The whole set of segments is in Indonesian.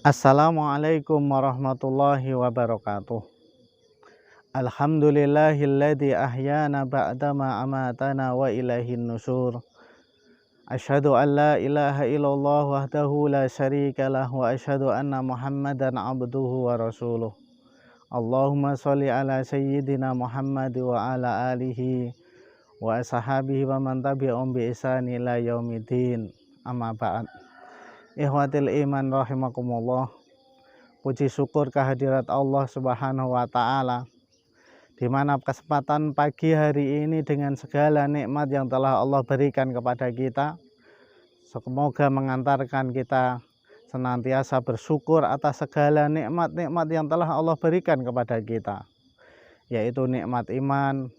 Assalamualaikum warahmatullahi wabarakatuh. Alhamdulillahilladzi ahyana ba'dama amatana wa ilaihin nusyur. Asyhadu an la ilaha illallah wahdahu la syarikalah wa asyhadu anna Muhammadan abduhu wa rasuluh. Allahumma sholli ala sayyidina Muhammad wa ala alihi wa ashabihi wa man tabi'ahum bi ihsan ila yaumiddin. Amma ba'd. Ikhwatil iman rahimakumullah. Puji syukur kehadirat Allah Subhanahu wa Ta'ala, di mana kesempatan pagi hari ini dengan segala nikmat yang telah Allah berikan kepada kita, semoga mengantarkan kita senantiasa bersyukur atas segala nikmat-nikmat yang telah Allah berikan kepada kita, yaitu nikmat iman,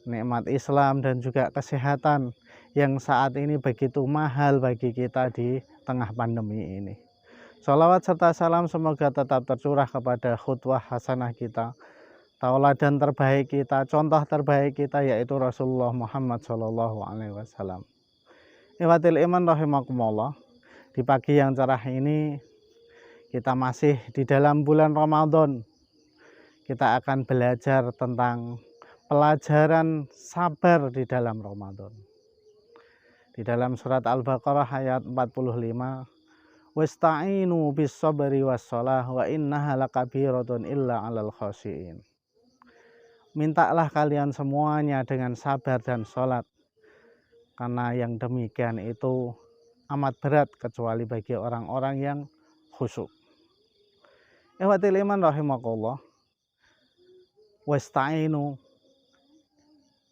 nikmat Islam, dan juga kesehatan yang saat ini begitu mahal bagi kita di tengah pandemi ini. Sholawat serta salam semoga tetap tercurah kepada khutwah hasanah kita, tauladan terbaik kita, contoh terbaik kita, yaitu Rasulullah Muhammad SAW. Ikhwatil iman rahimakumullah, di pagi yang cerah ini kita masih di dalam bulan Ramadan. Kita akan belajar tentang pelajaran sabar di dalam Ramadan. Di dalam surat Al-Baqarah ayat 45, wasta'inu bis sabri was shalah wa innaha lakabiratun illa 'alal khashiin. Mintalah kalian semuanya dengan sabar dan sholat, karena yang demikian itu amat berat kecuali bagi orang-orang yang khusyuk. Ikhwatil iman rahimakumullah, wasta'inu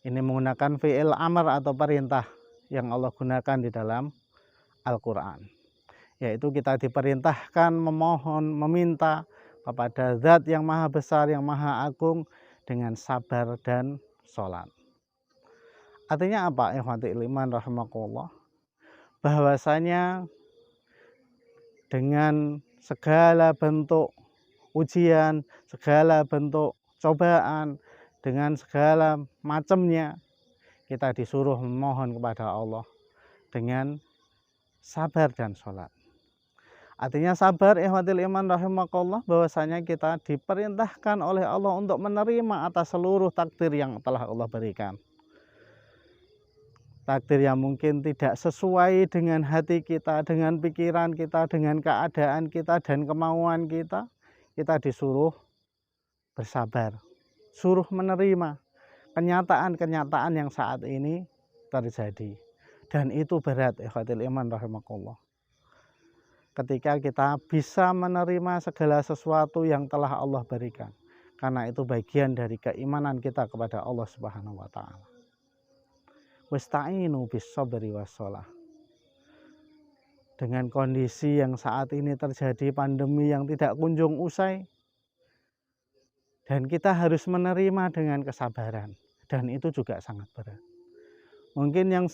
ini menggunakan fi'il amr atau perintah yang Allah gunakan di dalam Al-Quran, yaitu kita diperintahkan memohon, meminta kepada Zat yang maha besar, yang maha agung dengan sabar dan sholat. Artinya apa? Ikhwatil iman rahimakumullah, bahwasanya dengan segala bentuk ujian, segala bentuk cobaan, dengan segala macamnya, kita disuruh memohon kepada Allah dengan sabar dan sholat. Artinya sabar, ikhwatil iman rahimakumullah, bahwasanya kita diperintahkan oleh Allah untuk menerima atas seluruh takdir yang telah Allah berikan. Takdir yang mungkin tidak sesuai dengan hati kita, dengan pikiran kita, dengan keadaan kita dan kemauan kita, kita disuruh bersabar, suruh menerima kenyataan-kenyataan yang saat ini terjadi. Dan itu berat, ikhwatil iman rahimakumullah. Ketika kita bisa menerima segala sesuatu yang telah Allah berikan, karena itu bagian dari keimanan kita kepada Allah Subhanahu wa Ta'ala. Wasta'inu bis sabri was shalah. Dengan kondisi yang saat ini terjadi, pandemi yang tidak kunjung usai, dan kita harus menerima dengan kesabaran, dan itu juga sangat berat. Mungkin yang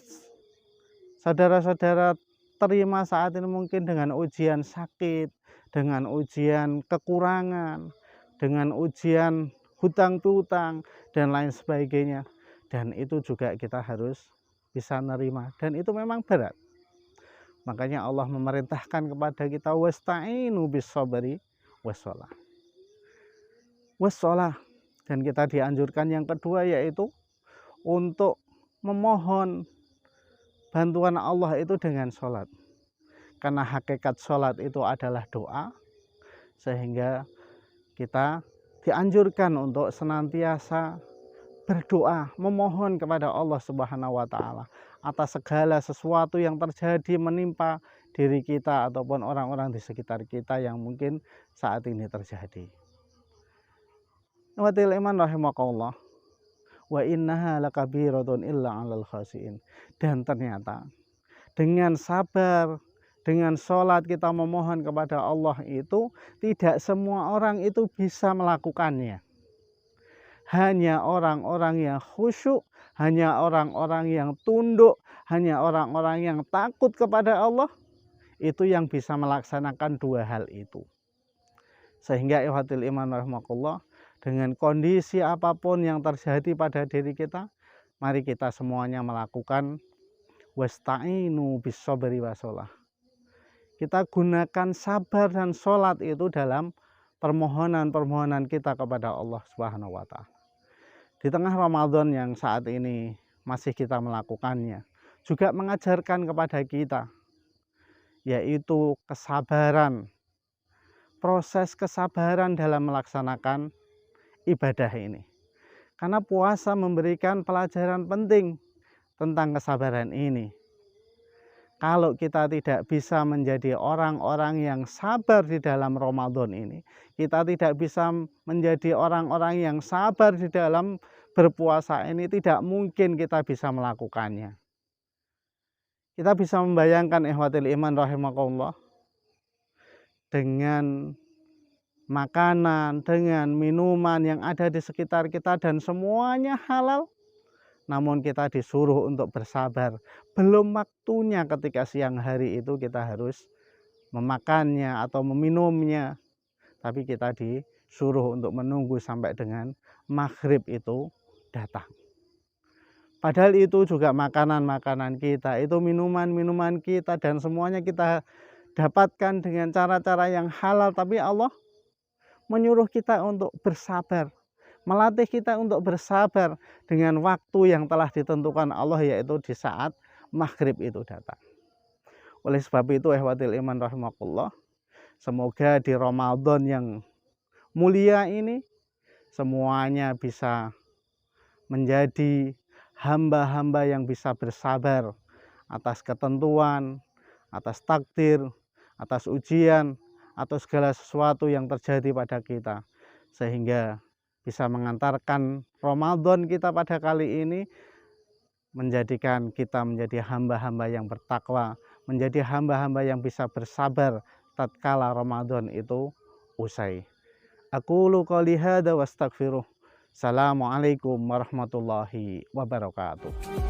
saudara-saudara terima saat ini mungkin dengan ujian sakit, dengan ujian kekurangan, dengan ujian hutang piutang dan lain sebagainya, dan itu juga kita harus bisa menerima, dan itu memang berat. Makanya Allah memerintahkan kepada kita wasta'inu bis sabri was shalah. Was shalah, dan kita dianjurkan yang kedua yaitu untuk memohon bantuan Allah itu dengan sholat, karena hakikat sholat itu adalah doa, sehingga kita dianjurkan untuk senantiasa berdoa, memohon kepada Allah Subhanahu wa Ta'ala atas segala sesuatu yang terjadi menimpa diri kita ataupun orang-orang di sekitar kita yang mungkin saat ini terjadi. Ikhwatil iman rahimakumullah, wa innaha lakabiratun illa 'alal khashiin. Dan ternyata dengan sabar, dengan sholat kita memohon kepada Allah itu, tidak semua orang itu bisa melakukannya. Hanya orang-orang yang khusyuk, hanya orang-orang yang tunduk, hanya orang-orang yang takut kepada Allah, itu yang bisa melaksanakan dua hal itu. Sehingga ikhwatil iman rahimakumullah, dengan kondisi apapun yang terjadi pada diri kita, mari kita semuanya melakukan wasta'inu bis sabri was shalah. Kita gunakan sabar dan sholat itu dalam permohonan-permohonan kita kepada Allah Subhanahu wa Ta'ala. Di tengah Ramadan yang saat ini masih kita melakukannya, juga mengajarkan kepada kita, yaitu kesabaran, proses kesabaran dalam melaksanakan ibadah ini. Karena puasa memberikan pelajaran penting tentang kesabaran ini. Kalau kita tidak bisa menjadi orang-orang yang sabar di dalam Ramadan ini, kita tidak bisa menjadi orang-orang yang sabar di dalam berpuasa ini, tidak mungkin kita bisa melakukannya. Kita bisa membayangkan ikhwatil iman rahimakumullah, dengan makanan, dengan minuman yang ada di sekitar kita dan semuanya halal, namun kita disuruh untuk bersabar. Belum waktunya ketika siang hari itu kita harus memakannya atau meminumnya, tapi kita disuruh untuk menunggu sampai dengan maghrib itu datang. Padahal itu juga makanan-makanan kita, itu minuman-minuman kita, dan semuanya kita dapatkan dengan cara-cara yang halal, tapi Allah menyuruh kita untuk bersabar, melatih kita untuk bersabar dengan waktu yang telah ditentukan Allah, yaitu di saat maghrib itu datang. Oleh sebab itu, ikhwatil iman rahimakumullah, semoga di Ramadan yang mulia ini semuanya bisa menjadi hamba-hamba yang bisa bersabar atas ketentuan, atas takdir, atas ujian, atau segala sesuatu yang terjadi pada kita, sehingga bisa mengantarkan Ramadan kita pada kali ini menjadikan kita menjadi hamba-hamba yang bertakwa, menjadi hamba-hamba yang bisa bersabar tatkala Ramadan itu usai. Aqulu qouli hadza wastaghfiruh. Assalamualaikum warahmatullahi wabarakatuh.